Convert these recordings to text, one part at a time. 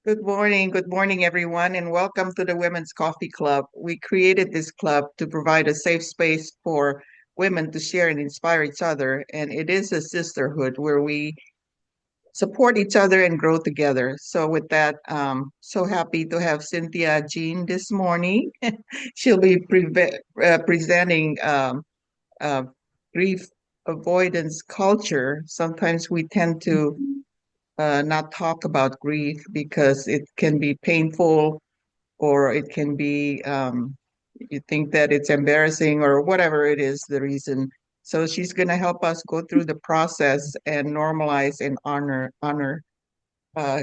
Good morning, everyone, and welcome to the Women's Coffee Club. We created this club to provide a safe space for women to share and inspire each other, and it is a sisterhood where we support each other and grow together. So, with that, so happy to have Cynthia Gene this morning. She'll be presenting uh, grief avoidance culture. Sometimes we tend to not talk about grief because it can be painful or it can be you think that it's embarrassing or whatever it is the reason. So she's going to help us go through the process and normalize and honor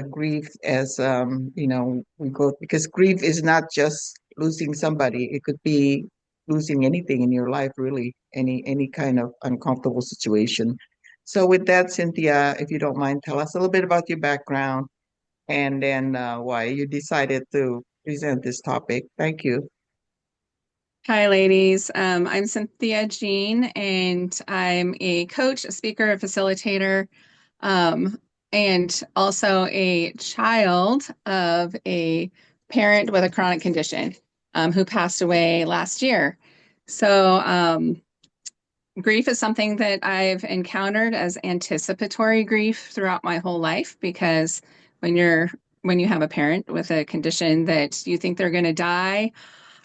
grief as we go because grief is not just losing somebody. It could be losing anything in your life, really, any kind of uncomfortable situation. So with that, Cynthia, if you don't mind, tell us a little bit about your background and then why you decided to present this topic. Thank you. Hi, ladies. I'm Cynthia Gene, and I'm a coach, a speaker, a facilitator, um, and also a child of a parent with a chronic condition who passed away last year. So, grief is something that I've encountered as anticipatory grief throughout my whole life because when you're when you have a parent with a condition that you think they're going to die,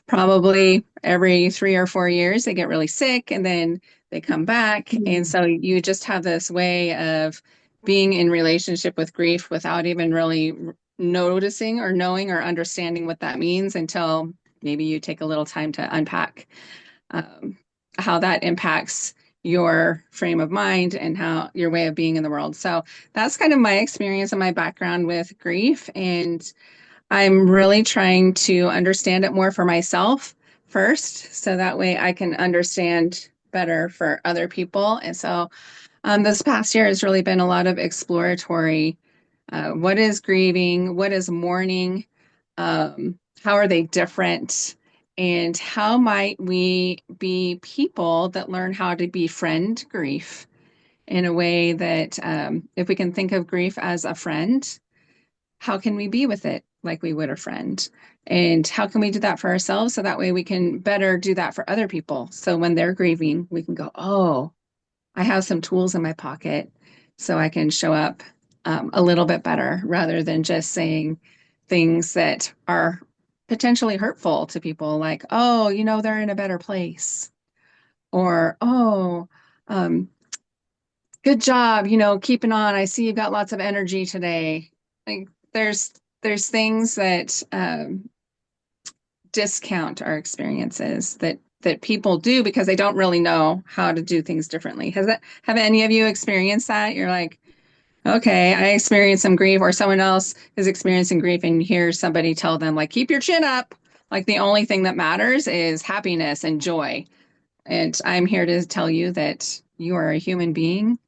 probably every 3 or 4 years, they get really sick and then they come back. And so you just have this way of being in relationship with grief without even really noticing or knowing or understanding what that means until maybe you take a little time to unpack um, how that impacts your frame of mind and how your way of being in the world. So that's kind of my experience and my background with grief. And I'm really trying to understand it more for myself first, so that way I can understand better for other people. And so this past year has really been a lot of exploratory. What is grieving? What is mourning? How are they different? And how might we be people that learn how to befriend grief in a way that, if we can think of grief as a friend, how can we be with it like we would a friend? And how can we do that for ourselves so that way we can better do that for other people? So when they're grieving, we can go, oh, I have some tools in my pocket so I can show up a little bit better rather than just saying things that are potentially hurtful to people, like, oh, they're in a better place, or, oh, um, good job, keeping on. I see you've got lots of energy today. Like there's things that discount our experiences that people do because they don't really know how to do things differently. Have any of you experienced that? You're like, okay, I experienced some grief, or someone else is experiencing grief, and you hear somebody tell them, like, keep your chin up. Like the only thing that matters is happiness and joy. And I'm here to tell you that you are a human being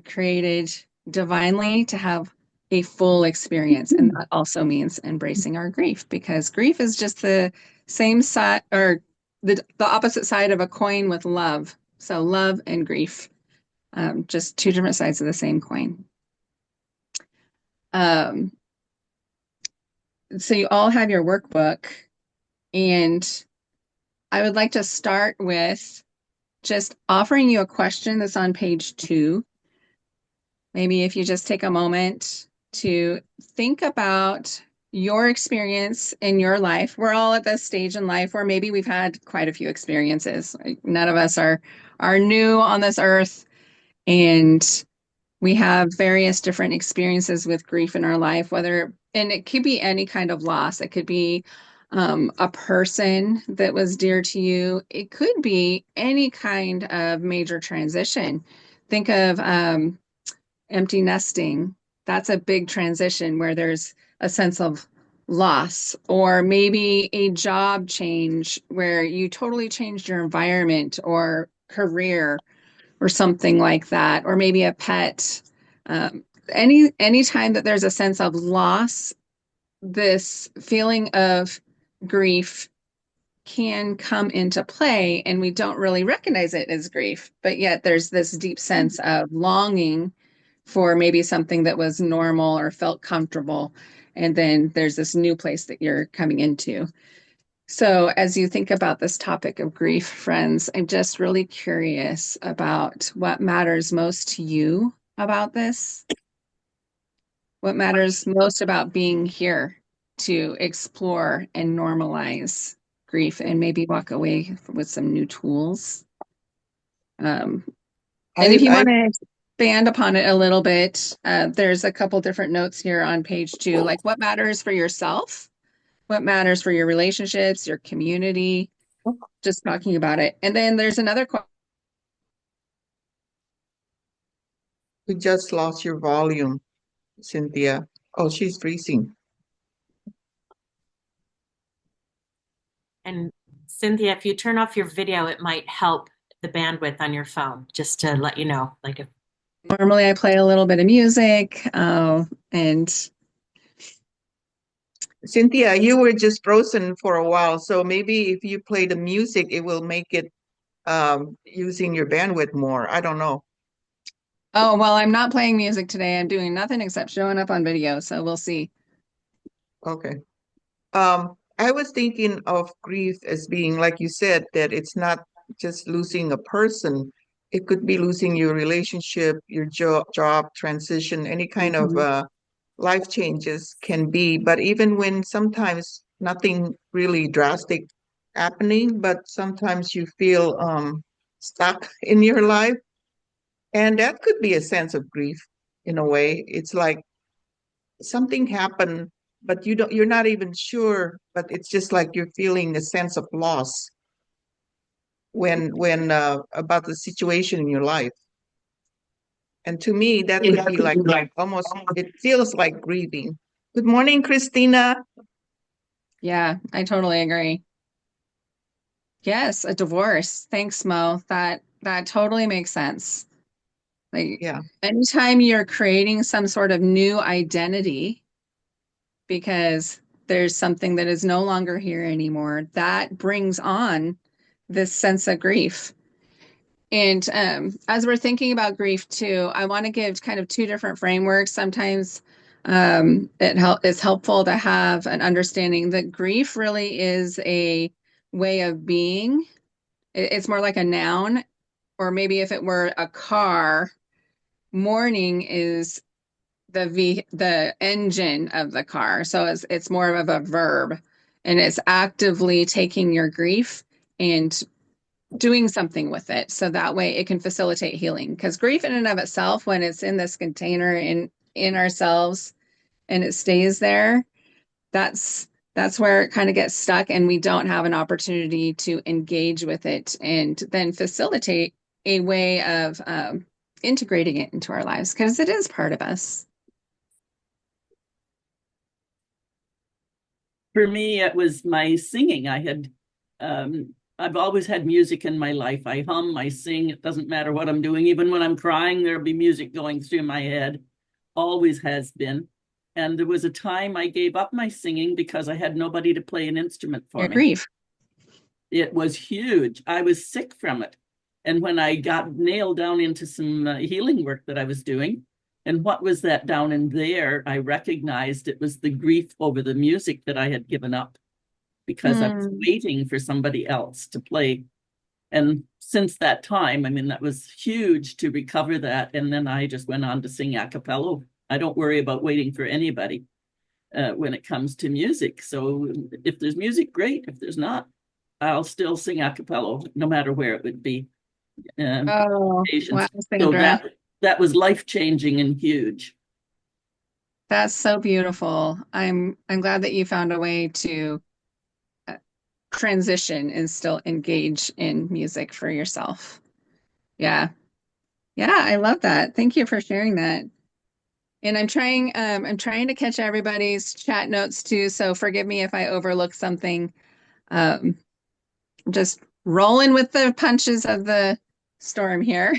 created divinely to have a full experience. And that also means embracing our grief because grief is just the same side or the opposite side of a coin with love. So, love and grief, just two different sides of the same coin. Um, so, you all have your workbook, and I would like to start with just offering you a question that's on page 2. Maybe if you just take a moment to think about your experience in your life. We're all at this stage in life where maybe we've had quite a few experiences. None of us are new on this earth, and we have various different experiences with grief in our life, and it could be any kind of loss. It could be a person that was dear to you. It could be any kind of major transition. Think of empty nesting. That's a big transition where there's a sense of loss, or maybe a job change where you totally changed your environment or career or something like that, or maybe a pet. Any time that there's a sense of loss, this feeling of grief can come into play, and we don't really recognize it as grief, but yet there's this deep sense of longing for maybe something that was normal or felt comfortable. and then there's this new place that you're coming into. So, as you think about this topic of grief, friends, I'm just really curious about what matters most to you about this. What matters most about being here to explore and normalize grief and maybe walk away with some new tools. Um, and I, if you I want to expand upon it a little bit, there's a couple different notes here on page 2, like what matters for yourself, what matters for your relationships, your community, just talking about it. And then there's another quote. we just lost your volume, Cynthia. Oh, she's freezing. And Cynthia, if you turn off your video, it might help the bandwidth on your phone, just to let you know. Like if Normally, I play a little bit of music, and Cynthia, you were just frozen for a while, so maybe if you play the music, it will make it using your bandwidth more. I don't know. oh, well, I'm not playing music today. I'm doing nothing except showing up on video, so we'll see. Okay. I was thinking of grief as being, like you said, that it's not just losing a person. It could be losing your relationship, your job transition, any kind of Mhm. life changes can be. But even when sometimes nothing really drastic happening, but sometimes you feel stuck in your life, and that could be a sense of grief in a way. It's like something happened, but you're not even sure, but it's just like you're feeling a sense of loss when about the situation in your life. And to me, that could be like almost, it feels like grieving. Good morning, Christina. Yeah, I totally agree. Yes, a divorce. Thanks, Mo. That totally makes sense. Like Yeah. anytime you're creating some sort of new identity because there's something that is no longer here anymore, that brings on this sense of grief. And as we're thinking about grief too, I want to give kind of two different frameworks. Sometimes it's helpful to have an understanding that grief really is a way of being. It's more like a noun, or maybe if it were a car, mourning is the engine of the car. So it's more of a verb, and it's actively taking your grief and doing something with it so that way it can facilitate healing, because grief in and of itself, when it's in this container in ourselves and it stays there, that's that's where it kind of gets stuck and we don't have an opportunity to engage with it and then facilitate a way of integrating it into our lives because it is part of us. For me, it was my singing. I've always had music in my life. I hum, I sing. It doesn't matter what I'm doing. Even when I'm crying, there'll be music going through my head. Always has been. And there was a time I gave up my singing because I had nobody to play an instrument for Your me. grief. It was huge. I was sick from it. And when I got nailed down into some healing work that I was doing, and what was that down in there, I recognized it was the grief over the music that I had given up because I was Hmm. waiting for somebody else to play. And since that time, I mean, that was huge to recover that. And then I just went on to sing a cappella. I don't worry about waiting for anybody when it comes to music. So if there's music, great. If there's not, I'll still sing a cappella, no matter where it would be. Oh, wow, Patients. So Sandra. that was life changing and huge. That's so beautiful. I'm glad that you found a way to uh, transition and still engage in music for yourself. Yeah. Yeah, I love that. Thank you for sharing that. And I'm trying to catch everybody's chat notes too, so forgive me if I overlook something. Um, just rolling with the punches of the storm here.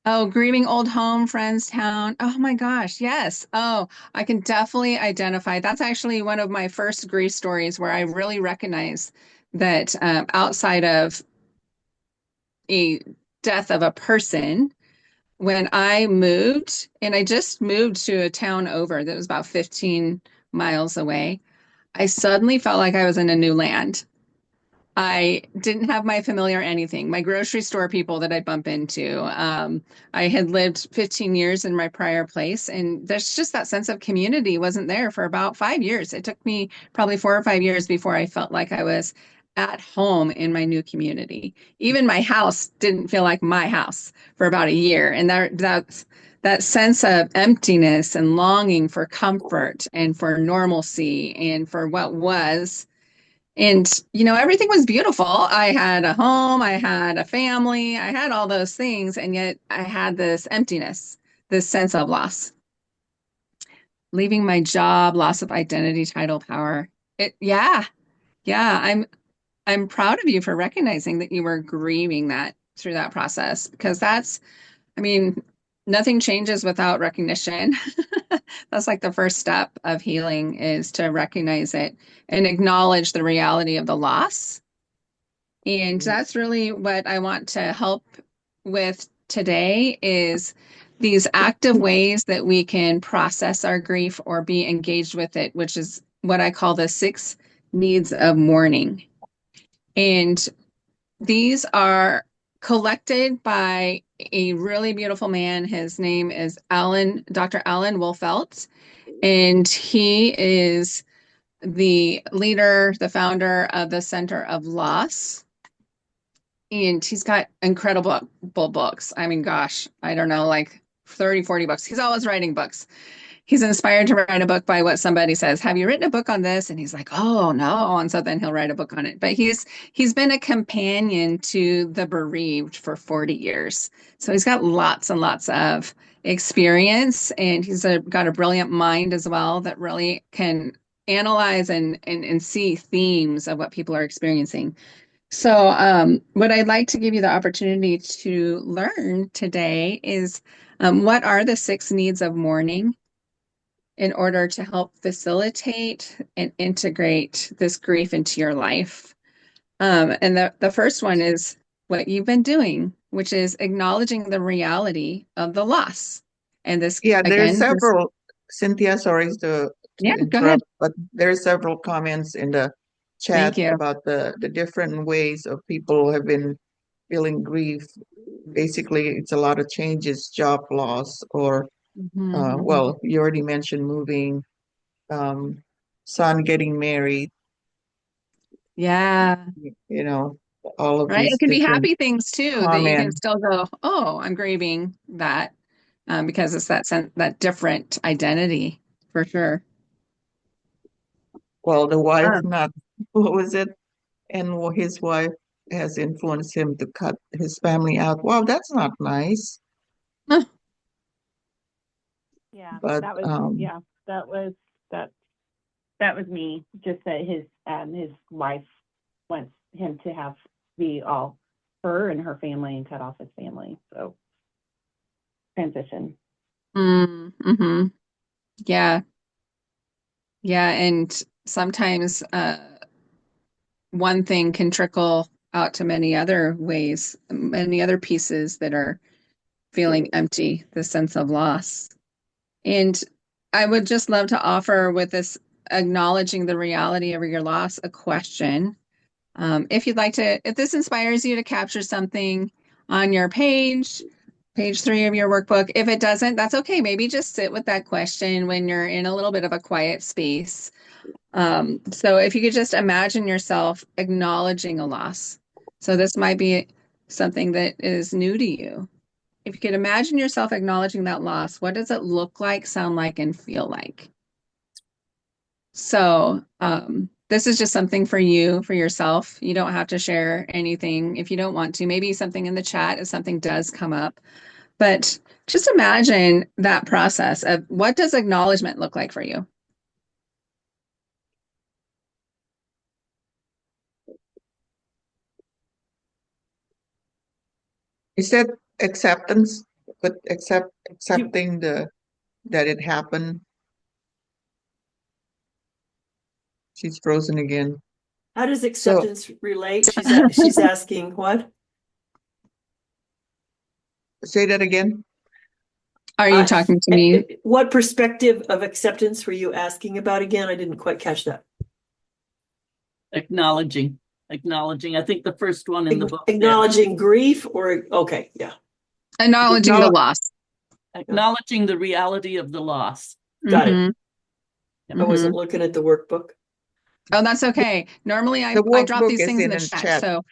Oh, grieving old home, friends, town. Oh my gosh, yes. Oh, I can definitely identify. That's actually one of my first grief stories where I really recognize that outside of a death of a person, when I moved, and I just moved to a town over that was about 15 miles away, I suddenly felt like I was in a new land. I didn't have my familiar anything, my grocery store people that I'd bump into. I had lived 15 years in my prior place, and there's just that sense of community wasn't there for about 5 years. It took me probably 4 or 5 years before I felt like I was at home in my new community. Even my house didn't feel like my house for about a year, and that sense of emptiness and longing for comfort and for normalcy and for what was. And, everything was beautiful. I had a home, I had a family, I had all those things. And yet I had this emptiness, this sense of loss, leaving my job, loss of identity, title, power. Yeah, yeah. I'm proud of you for recognizing that you were grieving that through that process because I mean, nothing changes without recognition. That's like the first step of healing is to recognize it and acknowledge the reality of the loss. And that's really what I want to help with today is these active ways that we can process our grief or be engaged with it, which is what I call the 6 needs of mourning. And these are collected by a really beautiful man. His name is Dr. Alan Wolfelt, and he is the leader, the founder of the Center of Loss. And he's got incredible books. I mean, gosh, I don't know, like 30, 40 books. He's always writing books. He's inspired to write a book by what somebody says. Have you written a book on this? And he's like, oh no. And so then he'll write a book on it. But he's been a companion to the bereaved for 40 years. So he's got lots and lots of experience, and got a brilliant mind as well that really can analyze and see themes of what people are experiencing. So, what I'd like to give you the opportunity to learn today is what are the 6 needs of mourning in order to help facilitate and integrate this grief into your life. And the first one is what you've been doing, which is acknowledging the reality of the loss. And this, Yeah, there's again, several, Cynthia, sorry yeah, to go ahead. interrupt, but there are several comments in the chat Thank you. about the different ways of people have been feeling grief. Basically, it's a lot of changes, job loss, or Mhm. well, you already mentioned moving, um, son getting married, Yeah. you know, all of Right. these It can be different happy things too that you can comments. still go, oh, I'm grieving that because it's that different identity for sure. Well, the wife Um, not, what was it? And his wife has influenced him to cut his family out. Wow, that's not nice. huh, Yeah, But that was yeah, that was that that was me. Just that his wife wants him to have be all her and her family and cut off his family. So transition. mm-hmm. Yeah. Yeah. And sometimes one thing can trickle out to many other ways, many other pieces that are feeling empty, the sense of loss. And I would just love to offer with this acknowledging the reality of your loss a question. If you'd like to, if this inspires you to capture something on your page 3 of your workbook, if it doesn't, that's okay. Maybe just sit with that question when you're in a little bit of a quiet space. So if you could just imagine yourself acknowledging a loss. So this might be something that is new to you. If you could imagine yourself acknowledging that loss, what does it look like, sound like, and feel like? So, this is just something for you, for yourself. You don't have to share anything if you don't want to. Maybe something in the chat if something does come up. But just imagine that process of what does acknowledgement look like for you? is that acceptance, but accepting that it happened. She's frozen again. How does So acceptance relate? She's asking what? say that again. Are you talking to me? What perspective of acceptance were you asking about again? I didn't quite catch that. Acknowledging. I think the first one in the book. Acknowledging grief or, okay, yeah. Acknowledging the loss. Acknowledging the reality of the loss. Got it. Mm-hmm. I wasn't looking at the workbook. Oh, that's okay. Normally I The drop workbook these is things in in the the chat, chat. so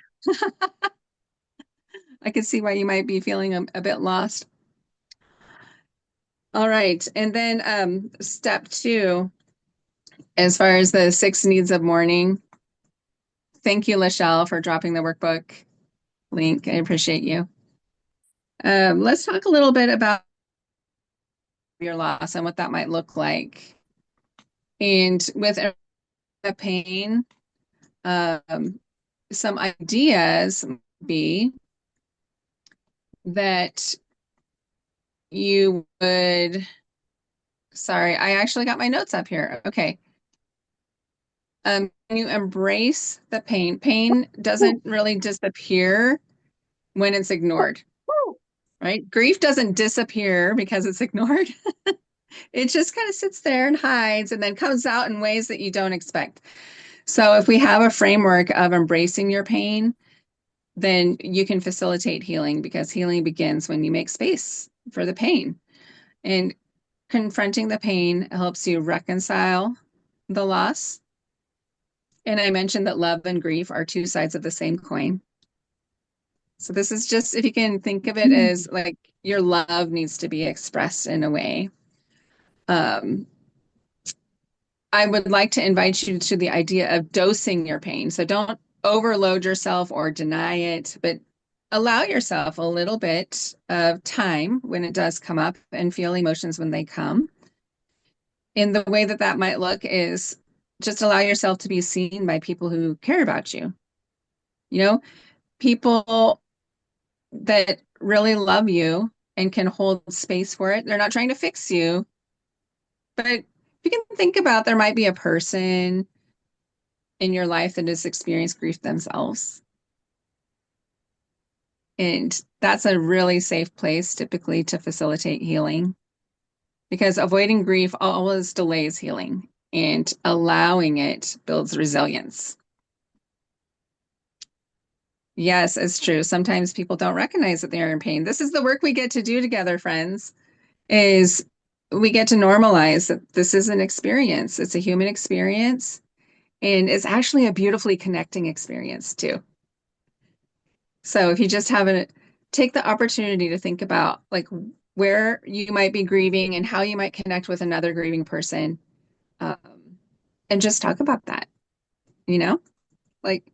I can see why you might be feeling a bit lost. All right. And then step 2, as far as the 6 needs of mourning. Thank you, Lachelle, for dropping the workbook link. I appreciate you. Let's talk a little bit about your loss and what that might look like. And with the pain, some ideas be that you would, sorry, I actually got my notes up here. Okay. When you embrace the pain, pain doesn't really disappear when it's ignored, right? Grief doesn't disappear because it's ignored. It just kind of sits there and hides and then comes out in ways that you don't expect. So if we have a framework of embracing your pain, then you can facilitate healing, because healing begins when you make space for the pain. And confronting the pain helps you reconcile the loss. And I mentioned that love and grief are 2 sides of the same coin. So this is just, if you can think of it as like your love needs to be expressed in a way. I would like to invite you to the idea of dosing your pain. So don't overload yourself or deny it, but allow yourself a little bit of time when it does come up and feel emotions when they come. And the way that that might look is just allow yourself to be seen by people who care about you. You know, people that really love you and can hold space for it. They're not trying to fix you, but if you can think about, there might be a person in your life that has experienced grief themselves. And that's a really safe place typically to facilitate healing, because avoiding grief always delays healing, and allowing it builds resilience. Yes, it's true. Sometimes people don't recognize that they're in pain. This is the work we get to do together, friends, is we get to normalize that this is an experience. It's a human experience, and it's actually a beautifully connecting experience too. So if you just take the opportunity to think about like where you might be grieving and how you might connect with another grieving person, and just talk about that, you know, like,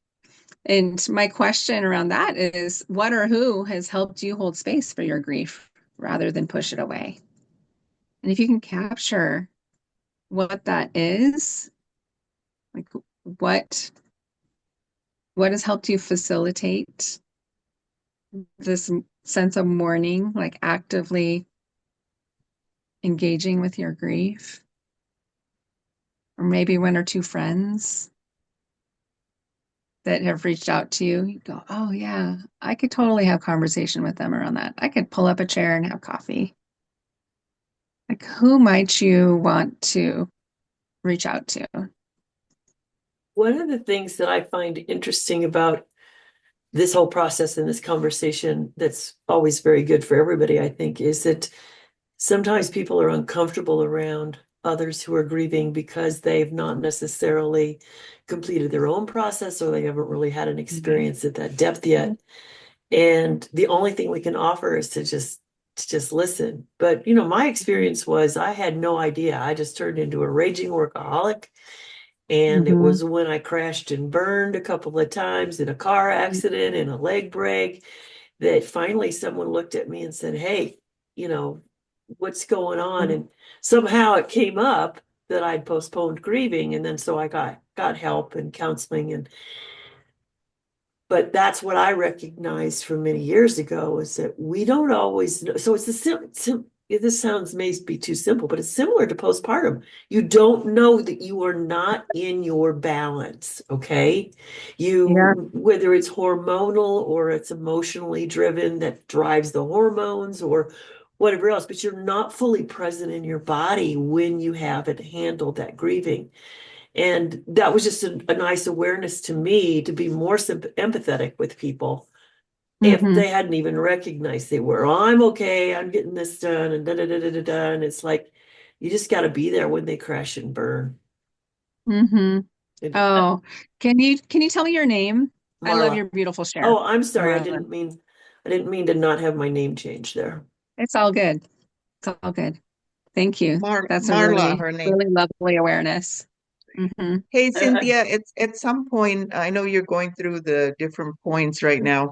and my question around that is, what or who has helped you hold space for your grief rather than push it away? And if you can capture what that is, like what has helped you facilitate this sense of mourning, like actively engaging with your grief, or maybe 1 or 2 friends that have reached out to you, you go, oh yeah, I could totally have conversation with them around that. I could pull up a chair and have coffee. Like, who might you want to reach out to? One of the things that I find interesting about this whole process and this conversation that's always very good for everybody, I think, is that sometimes people are uncomfortable around others who are grieving because they've not necessarily completed their own process, or they haven't really had an experience at that depth yet. And the only thing we can offer is to just listen. But you know, my experience was I had no idea. I just turned into a raging workaholic. And it was when I crashed and burned a couple of times in a car accident and a leg break that finally someone looked at me and said, hey, you know, what's going on? And somehow it came up that I'd postponed grieving. And then so I got help and counseling. But that's what I recognized from many years ago, is that we don't always know. So it's this sounds may be too simple, but it's similar to postpartum. You don't know that you are not in your balance. Okay. Whether it's hormonal or it's emotionally driven that drives the hormones, or whatever else, but you're not fully present in your body when you haven't handled that grieving. And that was just a nice awareness to me to be more empathetic with people if Mhm. they hadn't even recognized they were. Oh, I'm okay, I'm getting this done, and da da da da da da. And it's like you just got to be there when they crash and burn. Mhm. It- Oh, can you tell me your name? I love Marla. your beautiful share, Oh, I'm sorry. Marla. I didn't mean to not have my name changed there. It's all good. It's all good. Thank you. That's a Marla, really, her name. really lovely awareness. Hmm. Hey, Cynthia, it's at some point, I know you're going through the different points right now.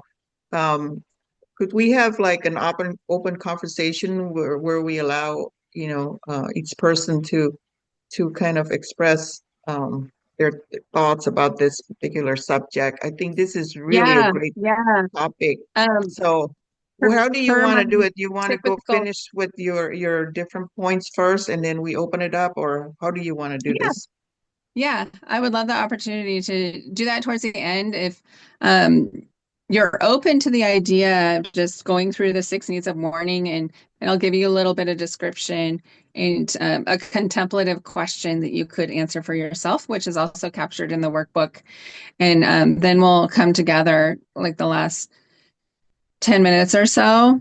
Could we have like an open conversation where we allow, each person to kind of express their thoughts about this particular subject? I think this is really a Yeah, great yeah. topic. Um, So, per, how do you per want my to do it? Do you want to go typical, finish with your different points first, and then we open it up, or how do you want to do yeah, this? yeah. I would love the opportunity to do that towards the end if um you're open to the idea of just going through the 6 needs of mourning, and I'll give you a little bit of description and a contemplative question that you could answer for yourself, which is also captured in the workbook. And then we'll come together like the last 10 minutes or so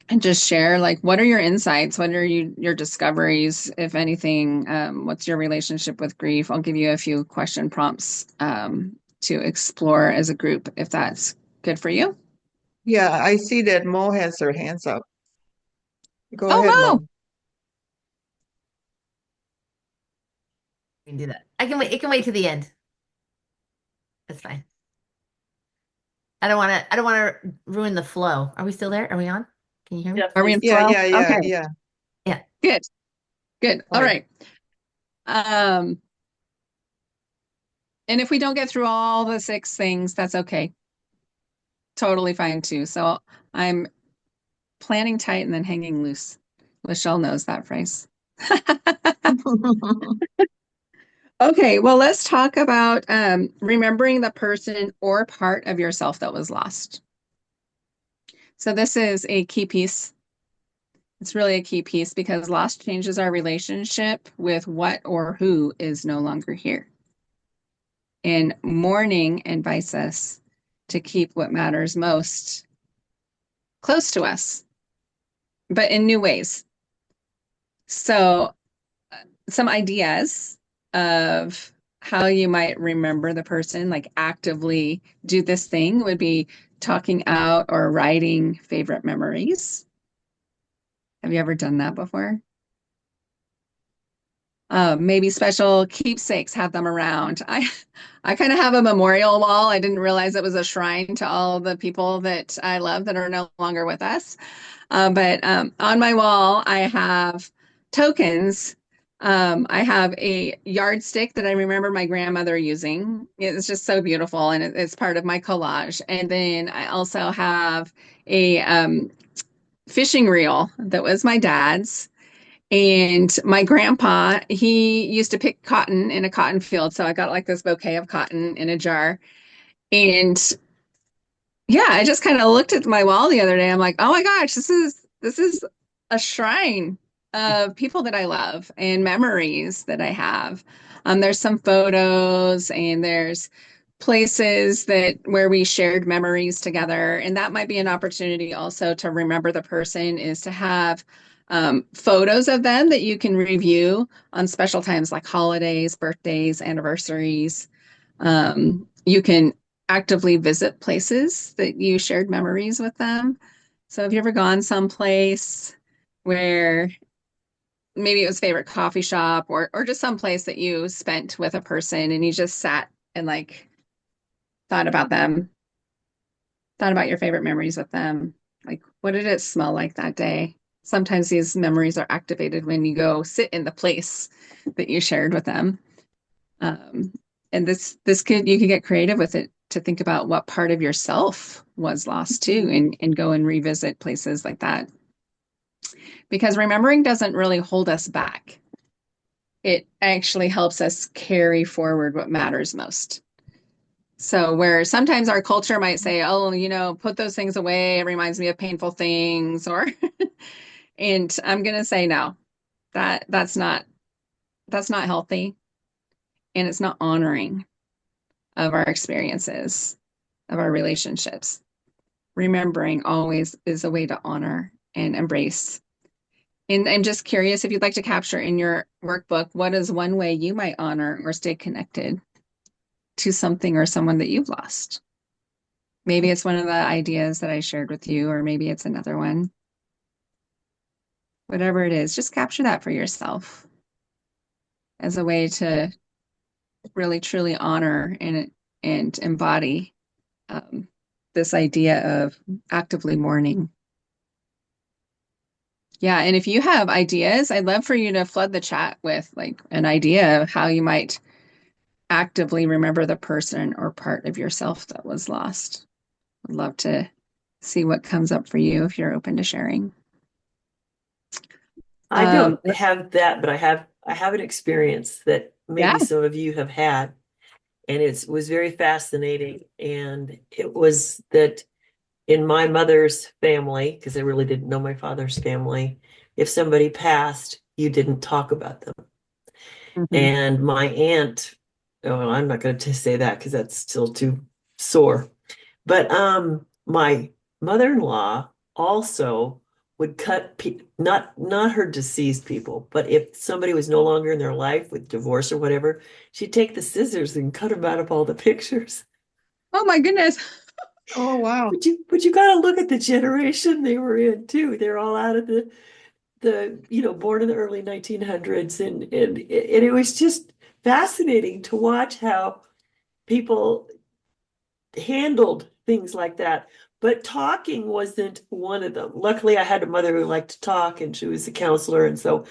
and just share like what are your insights, what are your discoveries, if anything. What's your relationship with grief? I'll give you a few question prompts to explore as a group, if that's good for you. Yeah, I see that Mo has her hands up. Go Oh, ahead, Mo. Mo. We can do that. I can wait. It can wait to the end. That's fine. I don't want to ruin the flow. Are we still there? Are we on? Can you hear me? Yeah, Are we please. in Yeah, flow? yeah, yeah, Okay, yeah. Yeah. good, good. All Fine. right. um and if we don't get through all the 6 things, that's okay, totally fine too. So I'm planning tight and then hanging loose. Michelle knows that phrase. Okay, well, let's talk about remembering the person or part of yourself that was lost. So, this is a key piece. It's really a key piece because loss changes our relationship with what or who is no longer here. And mourning invites us to keep what matters most close to us, but in new ways. So, some ideas of how you might remember the person, like actively do this thing, would be talking out or writing favorite memories. Have you ever done that before? Maybe special keepsakes, have them around. I kind of have a memorial wall. I didn't realize it was a shrine to all the people that I love that are no longer with us. But on my wall, I have tokens. I have a yardstick that I remember my grandmother using. It's just so beautiful, and it's part of my collage. And then I also have a fishing reel that was my dad's. And my grandpa, he used to pick cotton in a cotton field. So I got like this bouquet of cotton in a jar. And yeah, I just kind of looked at my wall the other day. I'm like, oh my gosh, this is a shrine of people that I love and memories that I have. There's some photos and there's places that where we shared memories together, and that might be an opportunity also to remember the person, is to have photos of them that you can review on special times like holidays, birthdays, anniversaries. You can actively visit places that you shared memories with them. So have you ever gone someplace where maybe it was favorite coffee shop or just some place that you spent with a person and you just sat and like thought about them, thought about your favorite memories with them? Like, what did it smell like that day? Sometimes these memories are activated when you go sit in the place that you shared with them. Um, and this could, you could get creative with it to think about what part of yourself was lost too, and go and revisit places like that. Because remembering doesn't really hold us back. It actually helps us carry forward what matters most. So where sometimes our culture might say, oh, put those things away. It reminds me of painful things, or And I'm gonna say no. That's not healthy, and it's not honoring of our experiences, of our relationships. Remembering always is a way to honor and embrace. And I'm just curious if you'd like to capture in your workbook, what is one way you might honor or stay connected to something or someone that you've lost? Maybe it's one of the ideas that I shared with you, or maybe it's another one. Whatever it is, just capture that for yourself as a way to really truly honor and embody this idea of actively mourning. Yeah, and if you have ideas, I'd love for you to flood the chat with like an idea of how you might actively remember the person or part of yourself that was lost. I'd love to see what comes up for you if you're open to sharing. I don't have that, but I have an experience that maybe Yeah. some of you have had, and it was very fascinating. And it was that in my mother's family, because I really didn't know my father's family, if somebody passed, you didn't talk about them. Mhm. And my aunt, oh, I'm not going to say that because that's still too sore. But my mother-in-law also would cut not her deceased people, but if somebody was no longer in their life with divorce or whatever, she'd take the scissors and cut them out of all the pictures. Oh my goodness. Oh, wow. But you got to look at the generation they were in too. They're all out of the born in the early 1900s, and it was just fascinating to watch how people handled things like that. But talking wasn't one of them. Luckily, I had a mother who liked to talk, and she was a counselor, and so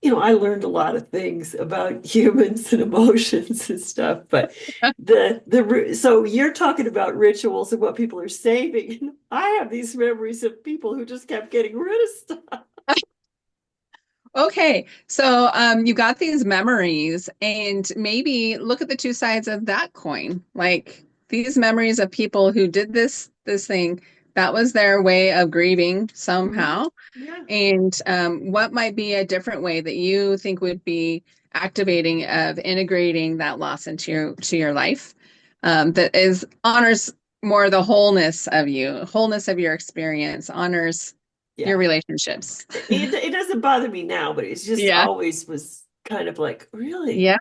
I learned a lot of things about humans and emotions and stuff. But so you're talking about rituals and what people are saving. I have these memories of people who just kept getting rid of stuff. Okay, so you got these memories, and maybe look at the two sides of that coin. Like these memories of people who did this thing, that was their way of grieving somehow. Yeah. And what might be a different way that you think would be activating of integrating that loss into your life, that is honors more the wholeness of you, wholeness of your experience, honors Yeah. your relationships. It doesn't bother me now, but it's just Yeah. always was kind of like, really? Yeah.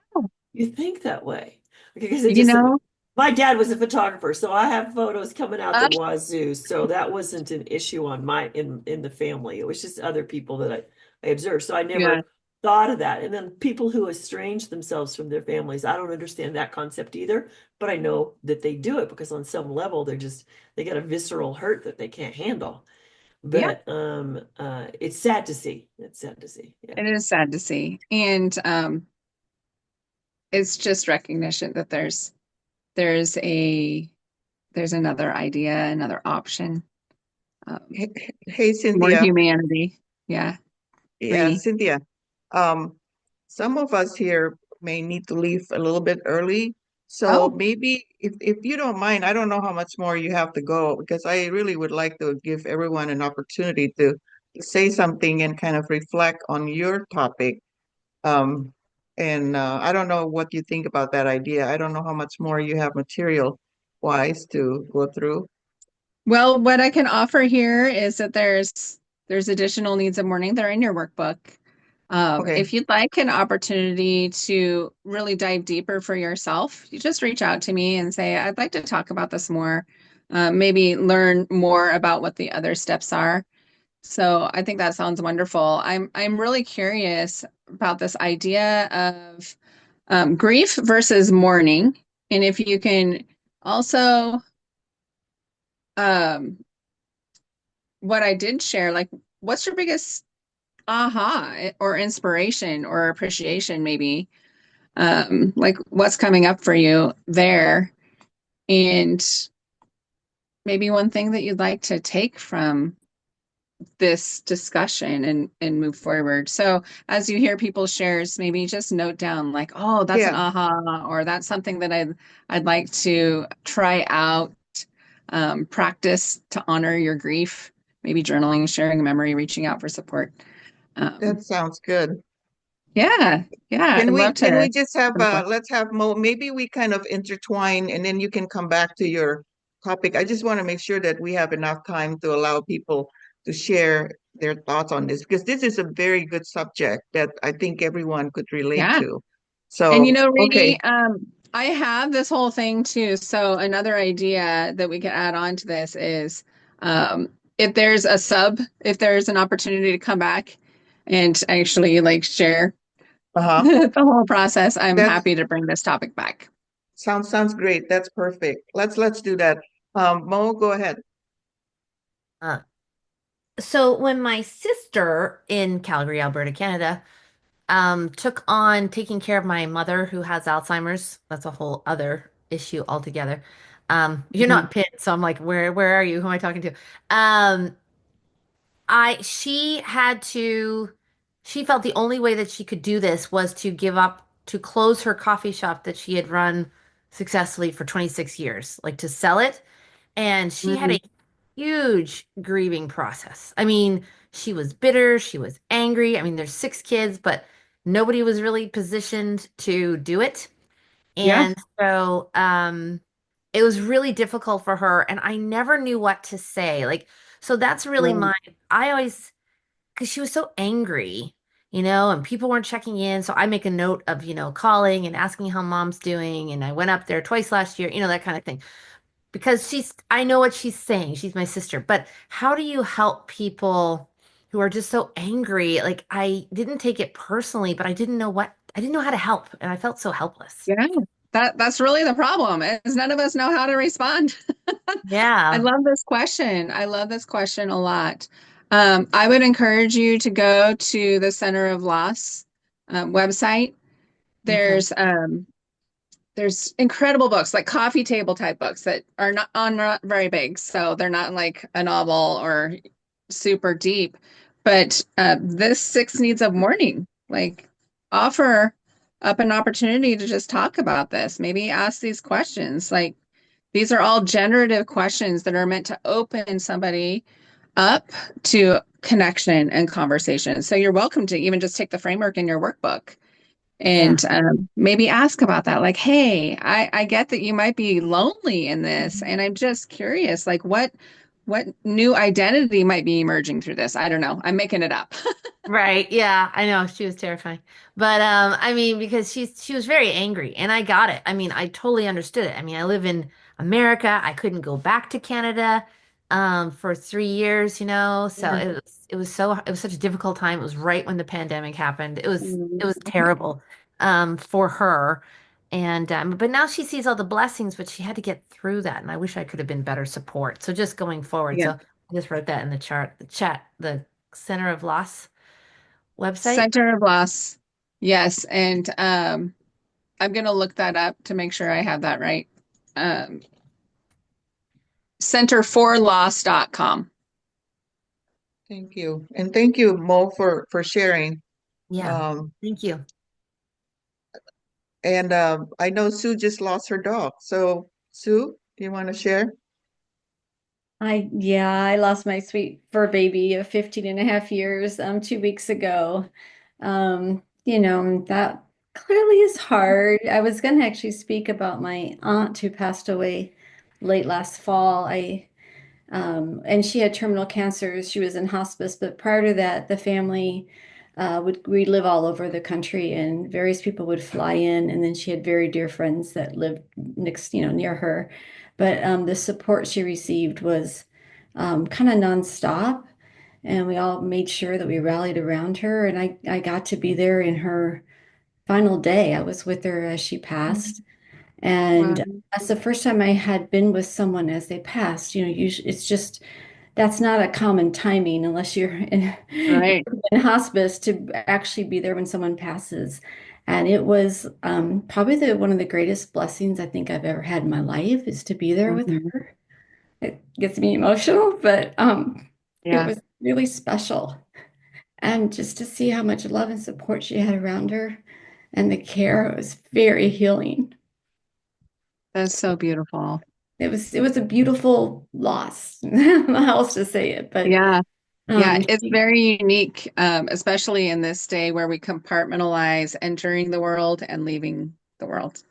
You think that way? Because You know, my dad was a photographer, so I have photos coming out uh, the wazoo. So that wasn't an issue on in the family. It was just other people that I observed. So I yeah. never thought of that. And then people who estrange themselves from their families, I don't understand that concept either, but I know that they do it because on some level they get a visceral hurt that they can't handle. Yeah. But it's sad to see. It's sad to see. Yeah. It is sad to see. And it's just recognition that there's another idea, another option. Hey, More Cynthia. humanity. Yeah. Yeah, Rainy. Cynthia. Some of us here may need to leave a little bit early. So Oh, maybe if you don't mind, I don't know how much more you have to go because I really would like to give everyone an opportunity to say something and kind of reflect on your topic. Um, and I don't know what you think about that idea. I don't know how much more you have material wise to go through. well, what I can offer here is that there's additional needs of mourning that are in your workbook. Okay. If you'd like an opportunity to really dive deeper for yourself, you just reach out to me and say, I'd like to talk about this more. Maybe learn more about what the other steps are. So I think that sounds wonderful. I'm really curious about this idea of grief versus mourning, and if you can also what I did share, like what's your biggest aha or inspiration or appreciation, maybe like what's coming up for you there, and maybe one thing that you'd like to take from this discussion and move forward. So as you hear people's shares, maybe just note down like, oh, that's an Yeah. aha, or that's something that I'd like to try out, practice to honor your grief. maybe journaling, sharing a memory, reaching out for support. That sounds good. Yeah, I'd love Can to. we just have let's have Mo, maybe we kind of intertwine and then you can come back to your topic. I just want to make sure that we have enough time to allow people to share their thoughts on this because this is a very good subject that I think everyone could relate Yeah. to. And So, okay. Rainey, I have this whole thing too. So another idea that we could add on to this is if there's if there's an opportunity to come back and actually like share Uh-huh. the whole process, I'm That happy to bring this topic back. sounds great. That's perfect. Let's do that. Mo, go ahead. Uh, so when my sister in Calgary, Alberta, Canada, took on taking care of my mother who has Alzheimer's, that's a whole other issue altogether. You're Mhm. not Pitt, so I'm like, where are you? Who am I talking to? Um, she had to, she felt the only way that she could do this was to give up, to close her coffee shop that she had run successfully for 26 years, like to sell it. And she had a Mhm. huge grieving process. I mean, she was bitter, she was angry. I mean, there's 6 kids, but nobody was really positioned to do it. Yeah. And so it was really difficult for her, and I never knew what to say. Like, so that's really Right. my, I always, because she was so angry, you know, and people weren't checking in. So I make a note of, calling and asking how mom's doing. And I went up there twice last year, that kind of thing. Because I know what she's saying. She's my sister. But how do you help people who are just so angry? Like, I didn't take it personally, but I didn't know how to help. And I felt so helpless. Yeah. That's really the problem, is none of us know how to respond. I Yeah. love this question. I love this question a lot. I would encourage you to go to the Center of Loss website. Okay. There's incredible books, like coffee table type books that are not very big, so they're not like a novel or super deep. But this Six Needs of Mourning, like, offer up an opportunity to just talk about this. Maybe ask these questions. Like, these are all generative questions that are meant to open somebody up to connection and conversation. So you're welcome to even just take the framework in your workbook Yeah. and maybe ask about that. Like, hey, I get that you might be lonely in this, Mhm. and I'm just curious, like, what new identity might be emerging through this? I don't know. I'm making it up. Right. Yeah, I know she was terrifying. But I mean, because she was very angry and I got it. I mean, I totally understood it. I mean, I live in America. I couldn't go back to Canada for 3 years, so Yeah. it was such a difficult time. It was right when the pandemic happened. It Mm, was terrible for her. And but now she sees all the blessings, but she had to get through that. And I wish I could have been better support. So just going forward. yeah. So I just wrote that in the chat, the Center of Loss website. Center of Loss. Yes, and I'm gonna look that up to make sure I have that right. Um, centerforloss.com. Thank you. And thank you, Mo, for sharing. Yeah. Um, Thank you. and I know Sue just lost her dog. So, Sue, do you want to share? Yeah, I lost my sweet fur baby of 15 and a half years 2 weeks ago. That clearly is hard. I was going to actually speak about my aunt who passed away late last fall. And she had terminal cancer. She was in hospice, but prior to that, the family we'd live all over the country, and various people would fly in. And then she had very dear friends that lived next, near her. But the support she received was kind of nonstop, and we all made sure that we rallied around her. And I got to be there in her final day. I was with her as she passed. Wow. And that's the first time I had been with someone as they passed. Usually it's just that's not a common timing unless you're Right. in hospice to actually be there when someone passes. And it was probably one of the greatest blessings I think I've ever had in my life is to be there with Mhm. her. It gets me emotional, but it Yeah, was really special. And just to see how much love and support she had around her and the care, it was very healing. that's so beautiful. it was a beautiful loss. I don't know how else to say it, but Yeah. Yeah, it's she- very unique, especially in this day where we compartmentalize entering the world and leaving the world.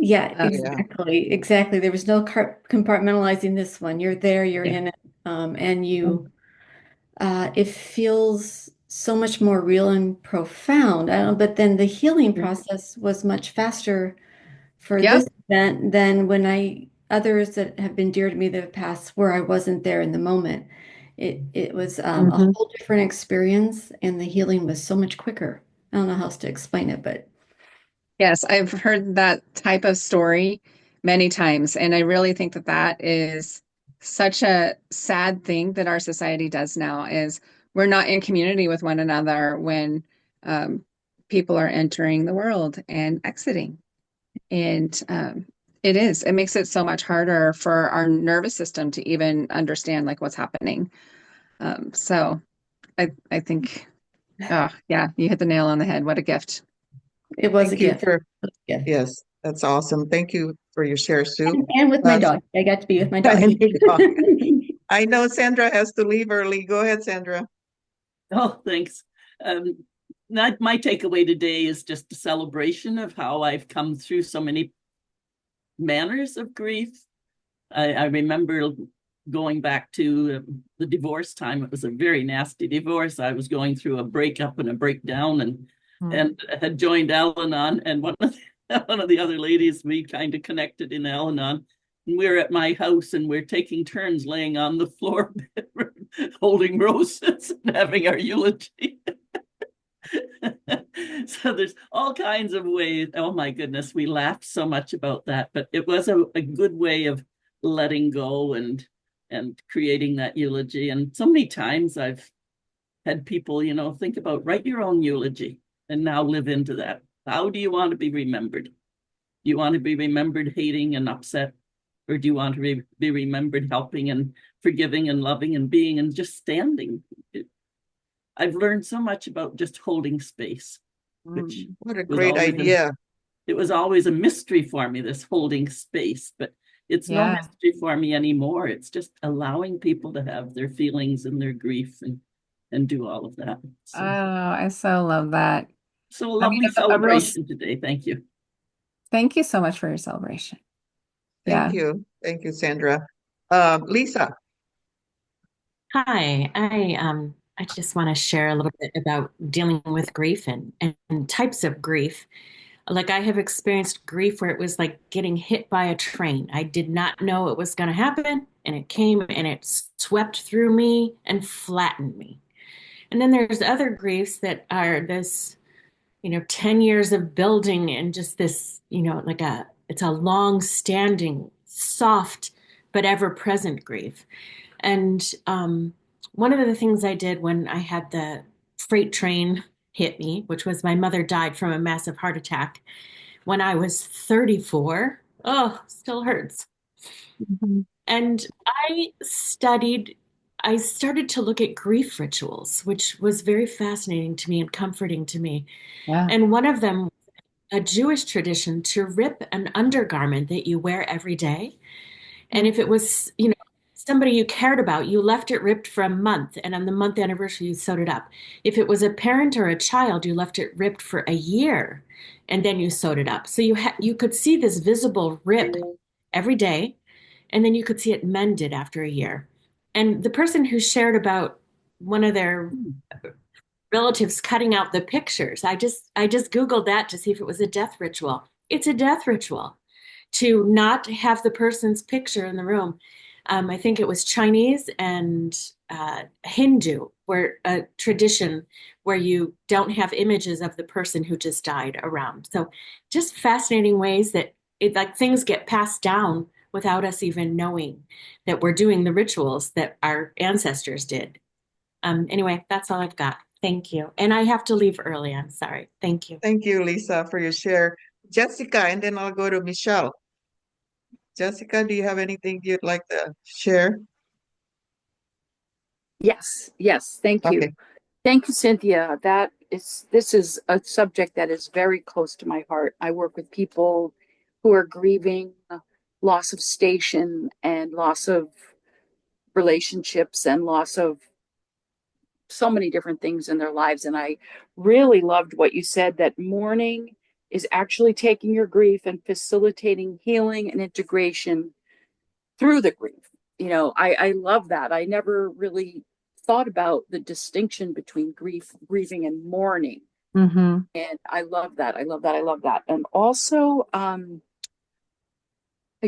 yeah, Yeah. exactly. There was no compartmentalizing this one. You're there, you're Yeah. in it, and you it feels so much more real and profound. I don't know, but then the healing process was much faster for Yep. this event than when others that have been dear to me that have passed where I wasn't there in the moment. It was a Mhm. whole different experience, and the healing was so much quicker. I don't know how else to explain it, but Yes, I've heard that type of story many times, and I really think that that is such a sad thing that our society does now is we're not in community with one another when um, people are entering the world and exiting. And it makes it so much harder for our nervous system to even understand like what's happening. So I think, oh yeah, you hit the nail on the head. What a gift. it was a Thank you gift. for, It was a gift. yes, that's awesome. Thank you for your share, Sue. And with my Uh, dog. I got to be with my dog. and your dog. I know Sandra has to leave early. Go ahead, Sandra. Oh, thanks. My takeaway today is just a celebration of how I've come through so many manners of grief. I remember going back to the divorce time. It was a very nasty divorce. I was going through a breakup and a breakdown, and had joined Al-Anon. And one of the other ladies, we kind of connected in Al-Anon. And we're at my house, and we're taking turns laying on the floor, holding roses and having our eulogy. So there's all kinds of ways. Oh my goodness, we laughed so much about that, but it was a good way of letting go and creating that eulogy. And so many times I've had people, think about write your own eulogy and now live into that. How do you want to be remembered? Do you want to be remembered hating and upset? Or do you want to be remembered helping and forgiving and loving and being and just standing? I've learned so much about just holding space, which What a was great always idea. it was always a mystery for me, this holding space, but it's no Yeah. mystery for me anymore. It's just allowing people to have their feelings and their grief and do all of that. Oh, I so love that. So a I mean, lovely a real celebration today. Thank you. thank you so much for your celebration. Thank Yeah. you. Thank you, Sandra. Lisa. Hi, I just want to share a little bit about dealing with grief and types of grief. Like I have experienced grief where it was like getting hit by a train. I did not know it was going to happen, and it came and it swept through me and flattened me. And then there's other griefs that are this, 10 years of building and just this, it's a long standing, soft, but ever present grief. And one of the things I did when I had the freight train hit me, which was my mother died from a massive heart attack when I was 34. Oh, still hurts. Mhm. And I started to look at grief rituals, which was very fascinating to me and comforting to me. Yeah. And one of them, a Jewish tradition to rip an undergarment that you wear every day. And if it was, somebody you cared about, you left it ripped for a month, and on the month anniversary, you sewed it up. If it was a parent or a child, you left it ripped for a year, and then you sewed it up. So you could see this visible rip every day, and then you could see it mended after a year. And the person who shared about one of their relatives cutting out the pictures, I just Googled that to see if it was a death ritual. It's a death ritual to not have the person's picture in the room. I think it was Chinese and Hindu, where a tradition where you don't have images of the person who just died around. So just fascinating ways that like things get passed down without us even knowing that we're doing the rituals that our ancestors did. Anyway, that's all I've got. Thank you. And I have to leave early. I'm sorry. Thank you. Thank you, Lisa, for your share. Jessica, and then I'll go to Michelle. Jessica, do you have anything you'd like to share? Yes, thank you. Okay. Thank you, Cynthia. This is a subject that is very close to my heart. I work with people who are grieving loss of station and loss of relationships and loss of so many different things in their lives. And I really loved what you said, that mourning is actually taking your grief and facilitating healing and integration through the grief. I love that. I never really thought about the distinction between grieving, and mourning. Mm-hmm. And I love that. I love that. I love that. And also, I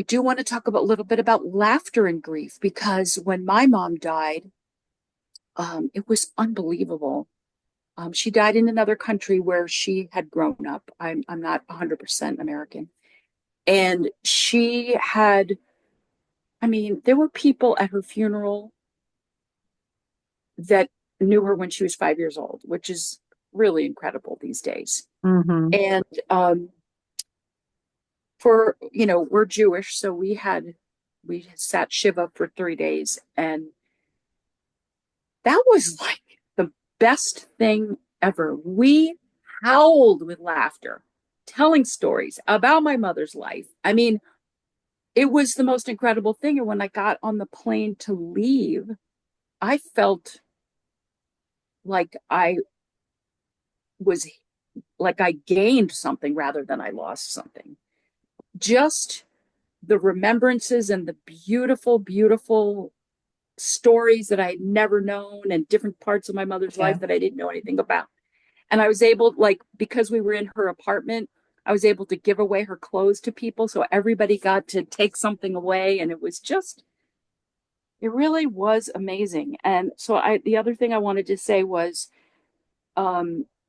do want to talk a little bit about laughter and grief, because when my mom died, it was unbelievable. She died in another country where she had grown up. I'm not 100% American. And she had, I mean, there were people at her funeral that knew her when she was 5 years old, which is really incredible these days. Mm-hmm. And we're Jewish, so we sat Shiva for 3 days, and that was like the best thing ever. We howled with laughter, telling stories about my mother's life. I mean, it was the most incredible thing. And when I got on the plane to leave, I felt like I was like I gained something rather than I lost something. Just the remembrances and the beautiful, beautiful stories that I had never known, and different parts of my mother's life that I didn't know anything about. And I was able, like, because we were in her apartment, I was able to give away her clothes to people. So everybody got to take something away. And it really was amazing. And so the other thing I wanted to say was,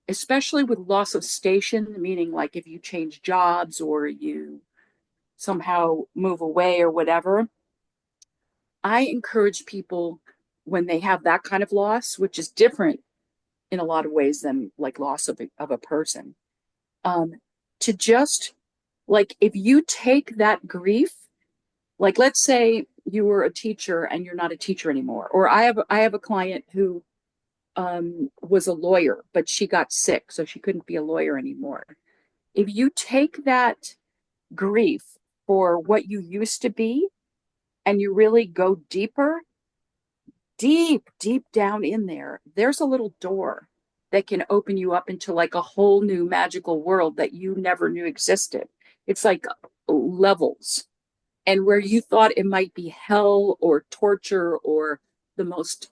especially with loss of station, meaning like if you change jobs or you somehow move away or whatever, I encourage people, when they have that kind of loss, which is different in a lot of ways than like loss of a person, to just, like, if you take that grief, like, let's say you were a teacher and you're not a teacher anymore, or I have a client who was a lawyer, but she got sick, so she couldn't be a lawyer anymore. If you take that grief for what you used to be, and you really go deeper, deep, deep down in there, there's a little door that can open you up into like a whole new magical world that you never knew existed. It's like levels. And where you thought it might be hell or torture or the most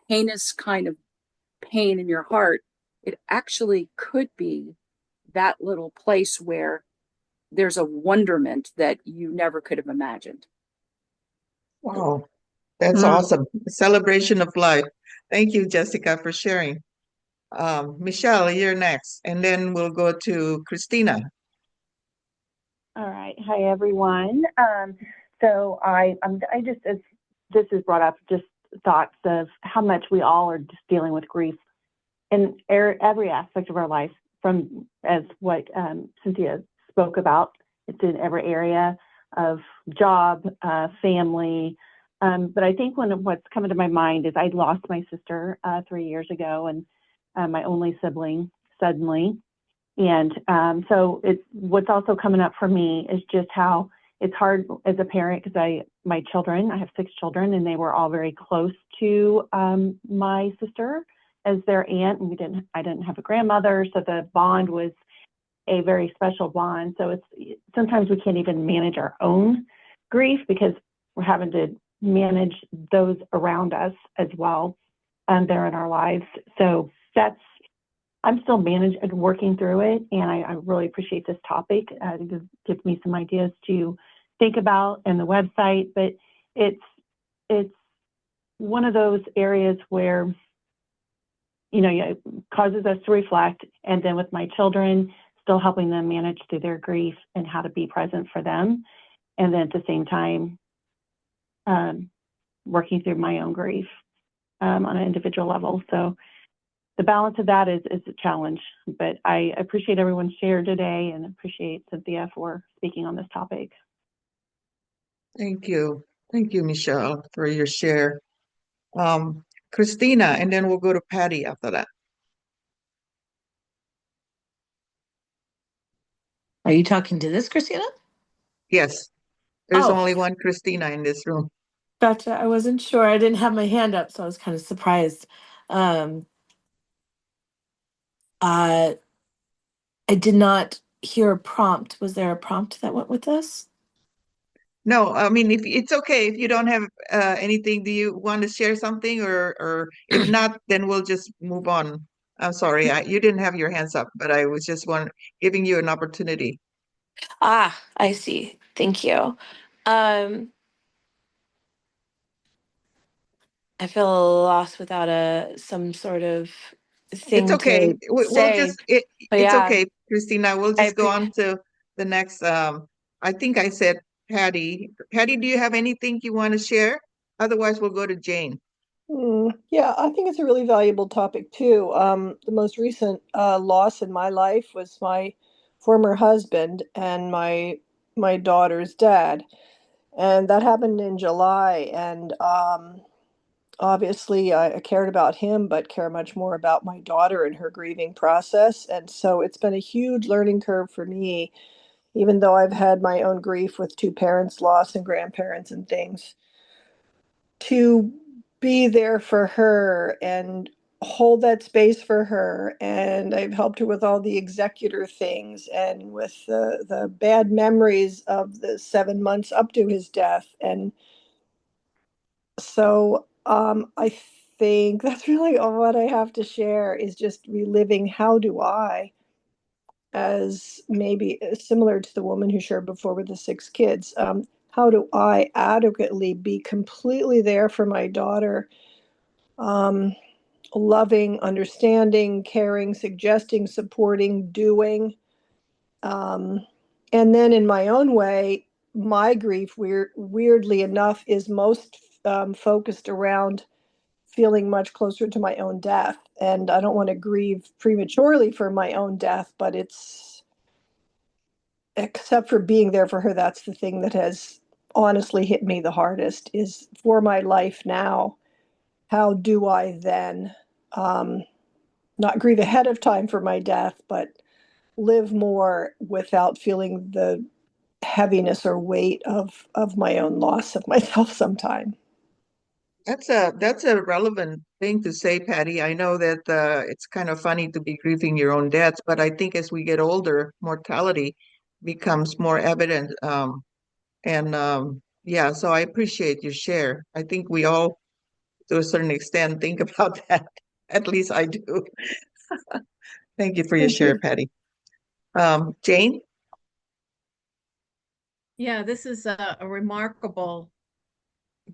heinous kind of pain in your heart, it actually could be that little place where there's a wonderment that you never could have imagined. Wow, that's awesome. Celebration of life. Thank you, Jessica, for sharing. Michelle, you're next, and then we'll go to Christina. All right. Hi, everyone. So I just, as this has brought up just thoughts of how much we all are just dealing with grief in every aspect of our life, from as what Cynthia spoke about. It's in every area of job, family. But I think what's coming to my mind is I lost my sister 3 years ago, and my only sibling suddenly. And so what's also coming up for me is just how it's hard as a parent, because I have 6 children, and they were all very close to my sister as their aunt, and I didn't have a grandmother, so the bond was a very special bond. So sometimes we can't even manage our own grief because we're having to manage those around us as well, they're in our lives. So I'm still managing and working through it, and I really appreciate this topic. It gives me some ideas to think about in the website, but it's one of those areas where, it causes us to reflect, and then with my children, still helping them manage through their grief and how to be present for them, and then at the same time, working through my own grief on an individual level. So the balance of that is a challenge, but I appreciate everyone's share today and appreciate Cynthia for speaking on this topic. Thank you. Thank you, Michelle, for your share. Christina, and then we'll go to Patty after that. Are you talking to this, Christina? Yes. There's Oh, only one Christina in this room. gotcha. I wasn't sure. I didn't have my hand up, so I was kind of surprised. Um, uh, I did not hear a prompt. Was there a prompt that went with this? No, I mean, if it's okay if you don't have anything, do you want to share something, or if not, then we'll just move on. I'm sorry, you didn't have your hands up, but I was just giving you an opportunity. Ah, I see. Thank you. Um, I feel lost without some sort of It's thing okay. to say. But It's yeah, okay, Christina. We'll I just go on to the next. I think I said Patty. Patty, do you have anything you want to share? Otherwise, we'll go to Jane. Yeah, I think it's a really valuable topic too. The most recent loss in my life was my former husband and my daughter's dad, and that happened in July. And obviously, I cared about him, but care much more about my daughter and her grieving process. And so it's been a huge learning curve for me, even though I've had my own grief with two parents lost and grandparents and things, to be there for her and hold that space for her. And I've helped her with all the executor things and with the bad memories of the 7 months up to his death. And so I think that's really all what I have to share, is just reliving how do I, as maybe similar to the woman who shared before with the 6 kids, how do I adequately be completely there for my daughter, um, loving, understanding, caring, suggesting, supporting, doing. Um, and then in my own way, my grief, weirdly enough, is most focused around feeling much closer to my own death. And I don't want to grieve prematurely for my own death, but it's, except for being there for her, that's the thing that has honestly hit me the hardest, is for my life now. How do I then um, not grieve ahead of time for my death, but live more without feeling the heaviness or weight of my own loss of myself sometime? That's a relevant thing to say, Patty. I know that it's kind of funny to be grieving your own deaths, but I think as we get older, mortality becomes more evident. And yeah, so I appreciate your share. I think we all, to a certain extent, think about that. At least I do. Thank you for your Thank share, you. Patty. Jane? Yeah, this is a remarkable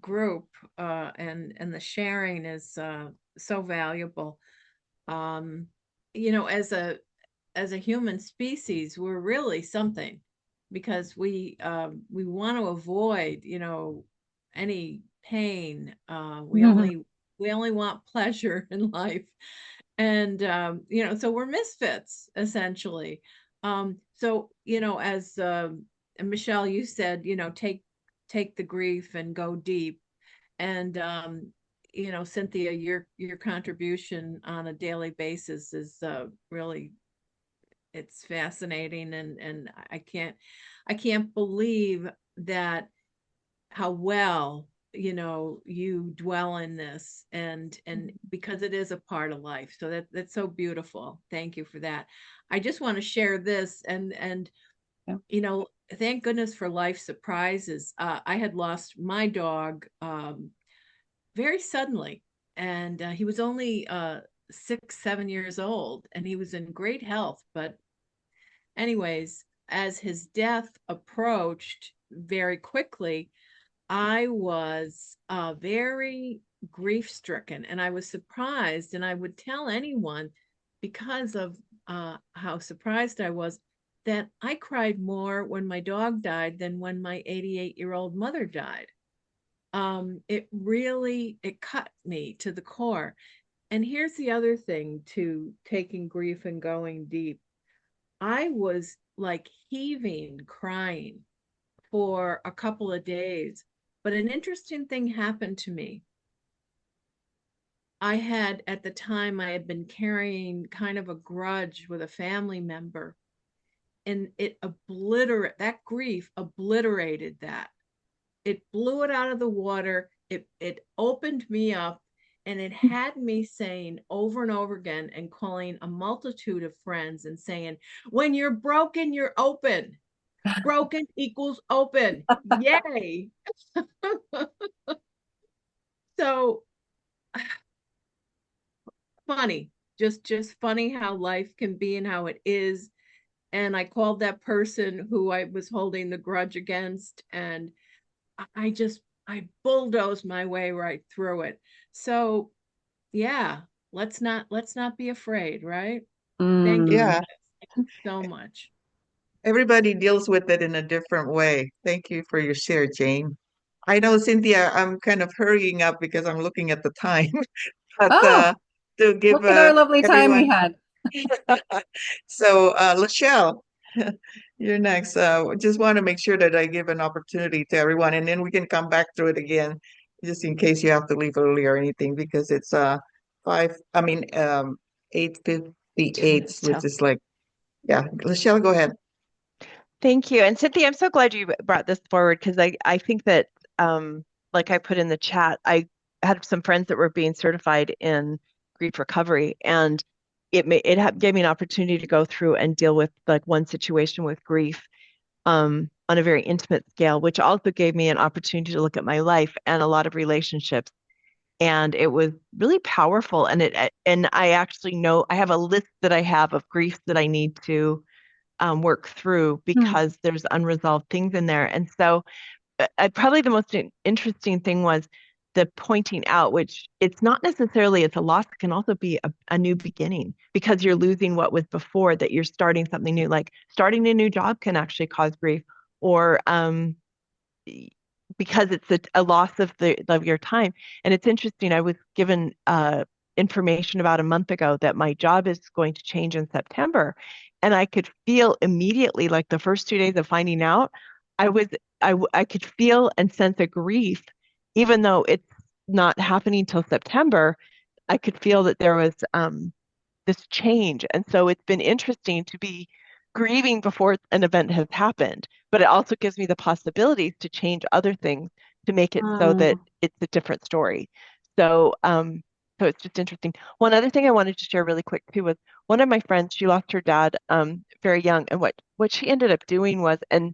group, and the sharing is so valuable. Um, as a human species, we're really something because we want to avoid, any pain. We only want pleasure in life, and so we're misfits essentially. So as Michelle, you said, take the grief and go deep, and Cynthia, your contribution on a daily basis is really, it's fascinating, and I can't believe that how well you dwell in this, and because it is a part of life, so that's so beautiful. Thank you for that. I just want to share this, and Yeah. thank goodness for life surprises. I had lost my dog very suddenly, and he was only 6, 7 years old, and he was in great health. But anyways, as his death approached very quickly, I was very grief stricken, and I was surprised. And I would tell anyone, because of how surprised I was, that I cried more when my dog died than when my 88-year-old mother died. It cut me to the core. And here's the other thing to taking grief and going deep. I was like heaving, crying for a couple of days. But an interesting thing happened to me. At the time, I had been carrying kind of a grudge with a family member, and that grief obliterated that. it blew it out of the water. It opened me up, and it had me saying over and over again and calling a multitude of friends and saying, when you're broken, you're open. Broken equals open. Yay. So funny, just funny how life can be and how it is. And I called that person who I was holding the grudge against, and I bulldozed my way right through it. So yeah, let's not be afraid, right? Thank you. Yeah, Thank you so much. everybody deals with it in a different way. Thank you for your share, Jane. I know, Cynthia, I'm kind of hurrying up because I'm looking at the time, but Oh, to give look at our lovely time we everyone. had. So, Lachelle, you're next. Just want to make sure that I give an opportunity to everyone, and then we can come back to it again, just in case you have to leave early or anything, because it's five. I mean, 8:58, which is like, yeah. Lachelle, go ahead. Thank you. And Cynthia, I'm so glad you brought this forward because I think that, like I put in the chat, I had some friends that were being certified in grief recovery, and gave me an opportunity to go through and deal with like one situation with grief on a very intimate scale, which also gave me an opportunity to look at my life and a lot of relationships. And it was really powerful. And I actually know I have a list that I have of griefs that I need to work through because there's unresolved things in there. And so probably the most interesting thing was the pointing out, which it's not necessarily it's a loss, it can also be a new beginning because you're losing what was before, that you're starting something new. Like starting a new job can actually cause grief, or because it's a loss of your time. And it's interesting. I was given information about a month ago that my job is going to change in September, and I could feel immediately, like the first 2 days of finding out, I was I could feel and sense a grief, even though it's not happening till September. I could feel that there was this change. And so it's been interesting to be grieving before an event has happened, but it also gives me the possibilities to change other things to make it so that it's a different story. So, so it's just interesting. One other thing I wanted to share really quick too was one of my friends, she lost her dad very young, and what she ended up doing was, and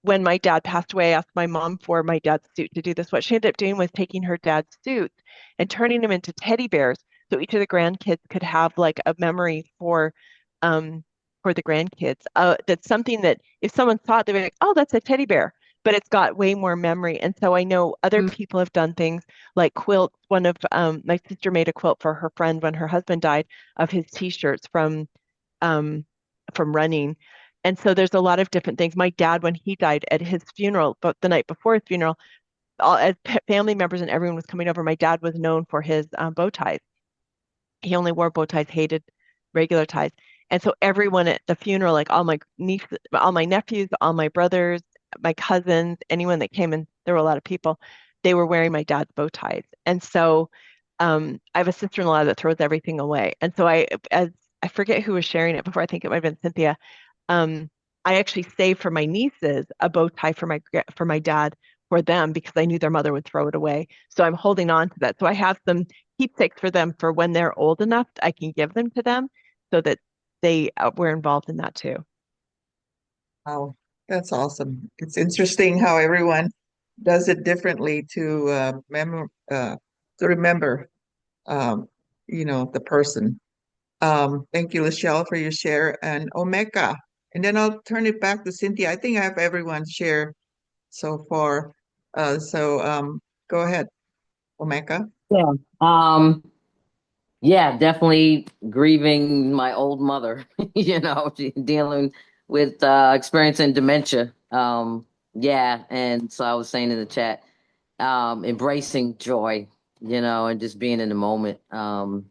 when my dad passed away, I asked my mom for my dad's suit to do this. What she ended up doing was taking her dad's suits and turning them into teddy bears, so each of the grandkids could have like a memory for the grandkids. That's something that if someone saw it, they'd be like, "Oh, that's a teddy bear," but it's got way more memory. And so I know other people have done things like quilts. One of my sister made a quilt for her friend when her husband died of his T-shirts from running. And so there's a lot of different things. My dad, when he died at his funeral, but the night before his funeral, as family members and everyone was coming over, my dad was known for his bow ties. He only wore bow ties, hated regular ties. And so everyone at the funeral, like all my nieces, all my nephews, all my brothers, my cousins, anyone that came, and there were a lot of people, they were wearing my dad's bow ties. And so I have a sister-in-law that throws everything away. And so as I forget who was sharing it before, I think it might have been Cynthia. Um, I actually saved for my nieces a bow tie for my dad for them because I knew their mother would throw it away. So I'm holding on to that. So I have some keepsakes for them for when they're old enough, I can give them to them so that they were involved in that too. Wow, that's awesome. It's interesting how everyone does it differently to remember, um, the person. Thank you, Lachelle, for your share, and Omeka. And then I'll turn it back to Cynthia. I think I have everyone share so far. So go ahead, Omeka. Yeah. Yeah, definitely grieving my old mother, dealing with experiencing dementia. Yeah, and so I was saying in the chat, embracing joy, and just being in the moment. And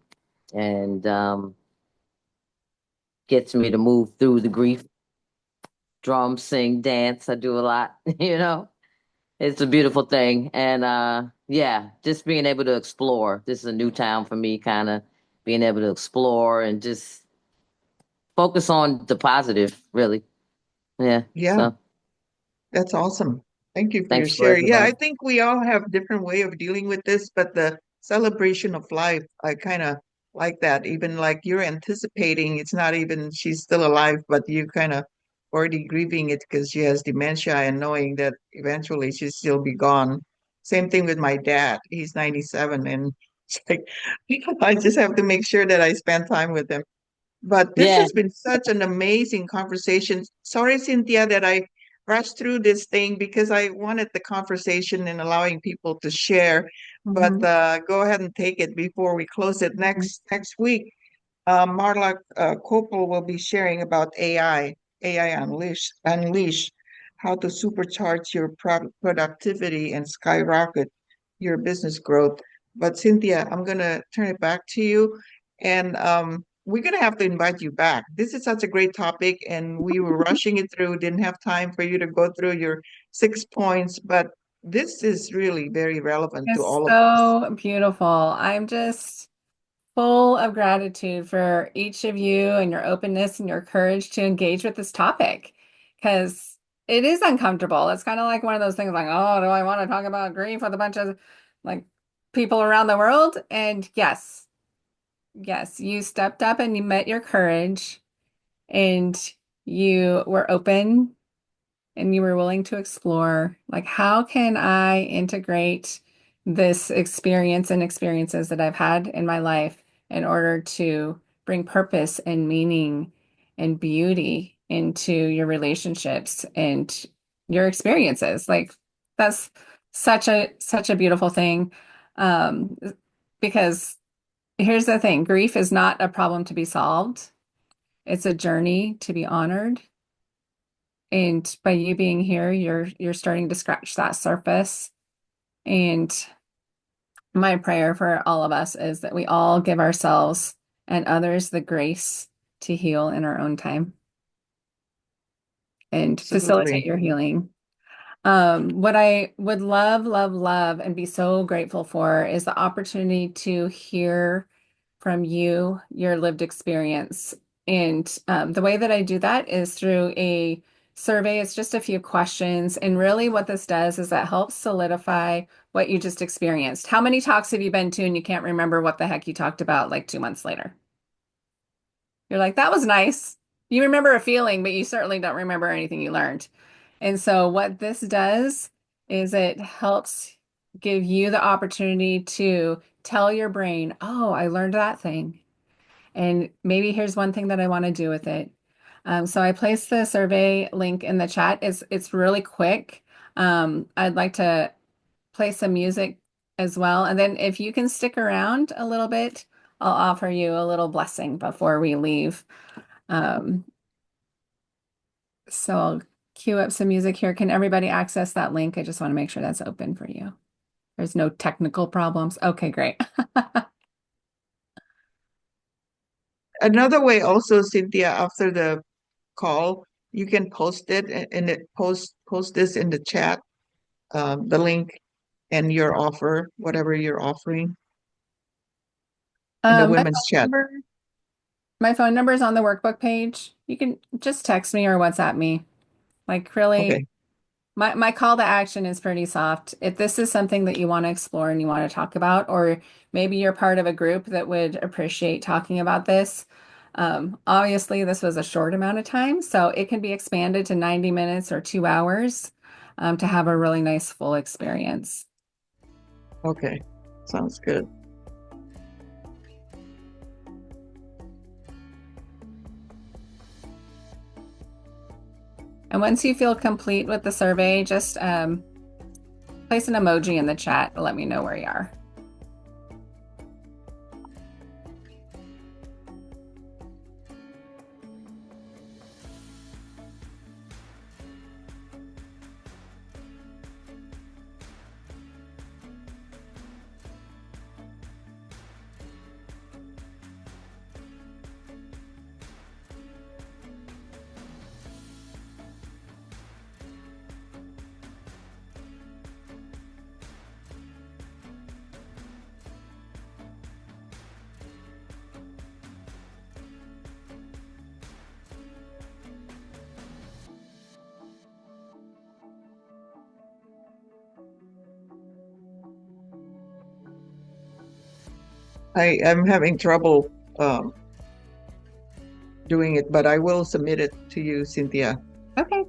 gets me to move through the grief, drum, sing, dance. I do a lot, It's a beautiful thing. And yeah, just being able to explore. This is a new town for me, kind of being able to explore and just focus on the positive, really. Yeah. Yeah, So that's awesome. Thank you for your Thanks for share. Yeah, I everybody. think we all have different way of dealing with this, but the celebration of life, I kind of like that. Even like you're anticipating, it's not even she's still alive, but you kind of already grieving it because she has dementia and knowing that eventually she'll still be gone. Same thing with my dad. He's 97 and it's like I just have to make sure that I spend time with him. But this Yeah, has been such an amazing conversation. Sorry, Cynthia, that I rushed through this thing because I wanted the conversation and allowing people to share. But Mhm. go ahead and take it before we close it. Mhm. Next week, Marla Kopel will be sharing about AI Unleash, how to supercharge your productivity and skyrocket your business growth. But Cynthia, I'm going to turn it back to you. And we're going to have to invite you back. This is such a great topic, and we were rushing it through, didn't have time for you to go through your 6 points, but this is really very relevant to It's all of us. so beautiful. I'm just full of gratitude for each of you and your openness and your courage to engage with this topic because it is uncomfortable. It's kind of like one of those things like, oh, do I want to talk about grief with a bunch of like people around the world? And yes, yes, you stepped up and you met your courage and you were open and you were willing to explore like how can I integrate this experience and experiences that I've had in my life in order to bring purpose and meaning and beauty into your relationships and your experiences. Like that's such a beautiful thing. Um, because here's the thing, grief is not a problem to be solved. It's a journey to be honored. And by you being here, you're starting to scratch that surface. And my prayer for all of us is that we all give ourselves and others the grace to heal in our own time and facilitate Absolutely. your healing. What I would love, love, love, and be so grateful for is the opportunity to hear from you, your lived experience. And the way that I do that is through a survey. It's just a few questions. And really, what this does is that helps solidify what you just experienced. How many talks have you been to and you can't remember what the heck you talked about like 2 months later? You're like, that was nice. You remember a feeling, but you certainly don't remember anything you learned. And so, what this does is it helps give you the opportunity to tell your brain, oh, I learned that thing. And maybe here's one thing that I want to do with it. So I placed the survey link in the chat. It's really quick. I'd like to play some music as well. And then if you can stick around a little bit, I'll offer you a little blessing before we leave. Um, so I'll cue up some music here. Can everybody access that link? I just want to make sure that's open for you. There's no technical problems. Okay, great. Another way also, Cynthia, after the call, you can post it and it post this in the chat, the link and your offer, whatever you're offering in the Um, my women's phone chat. number, my phone number is on the workbook page. You can just text me or WhatsApp me. Like really, Okay. my call to action is pretty soft. If this is something that you want to explore and you want to talk about, or maybe you're part of a group that would appreciate talking about this. Obviously, this was a short amount of time, so it can be expanded to 90 minutes or 2 hours, to have a really nice full experience. Okay. Sounds good. And once you feel complete with the survey, just place an emoji in the chat and let me know where you are. I am having trouble doing it, but I will submit it to you, Cynthia. Okay.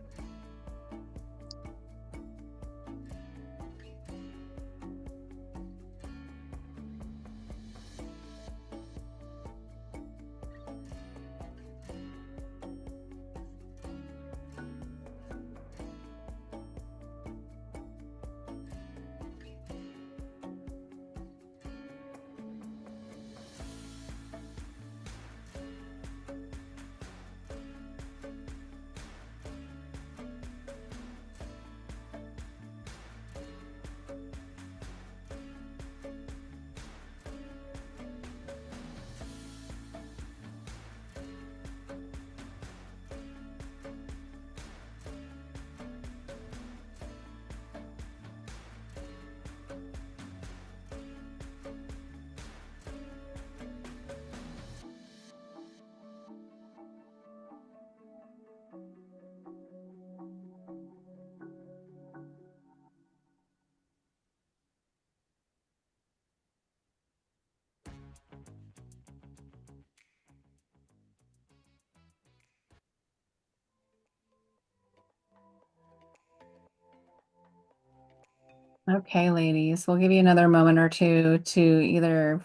Okay, ladies, we'll give you another moment or two to either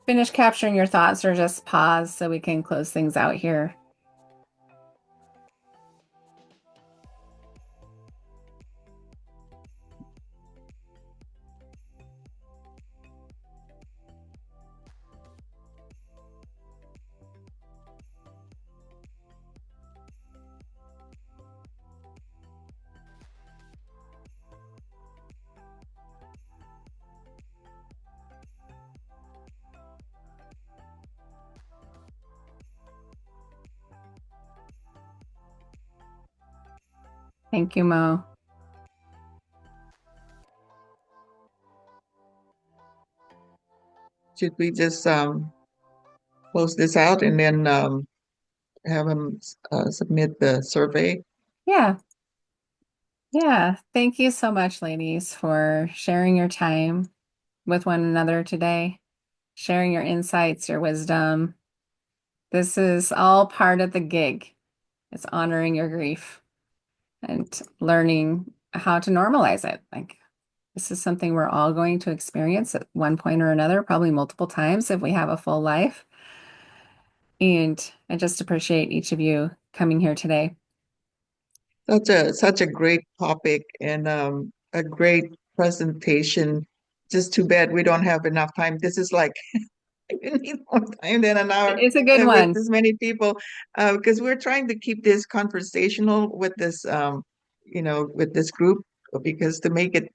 finish capturing your thoughts or just pause so we can close things out here. Thank you, Mo. Should we just close this out and then have them submit the survey? Yeah. Yeah. Thank you so much, ladies, for sharing your time with one another today, sharing your insights, your wisdom. This is all part of the gig. It's honoring your grief and learning how to normalize it. Like, this is something we're all going to experience at one point or another, probably multiple times if we have a full life. And I just appreciate each of you coming here today. Such a great topic and a great presentation. Just too bad we don't have enough time. This is like we need more time than an hour It's a good with one. this many people because we're trying to keep this conversational with this with this group because to make it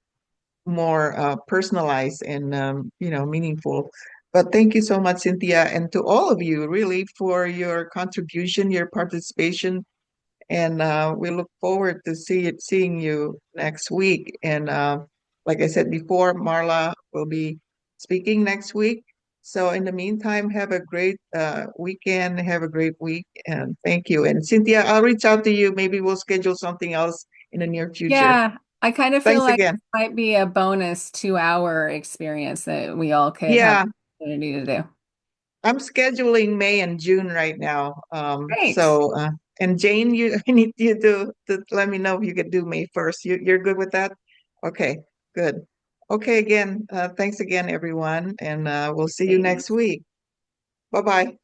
more personalized and meaningful. But thank you so much, Cynthia, and to all of you really for your contribution, your participation, and we look forward to seeing you next week. And like I said before, Marla will be speaking next week. So in the meantime, have a great weekend, have a great week, and thank you. And Cynthia, I'll reach out to you. Maybe we'll schedule something else in the near future. Yeah, I kind of feel Thanks like again. this might be a bonus 2 hour experience that we all could have Yeah, the opportunity to do. I'm scheduling May and June right now. Great. And Jane, I need you to let me know if you could do May 1st. You're good with that? Okay, good. Okay, again, thanks again, everyone, and we'll see you next Thanks. week. Bye-bye.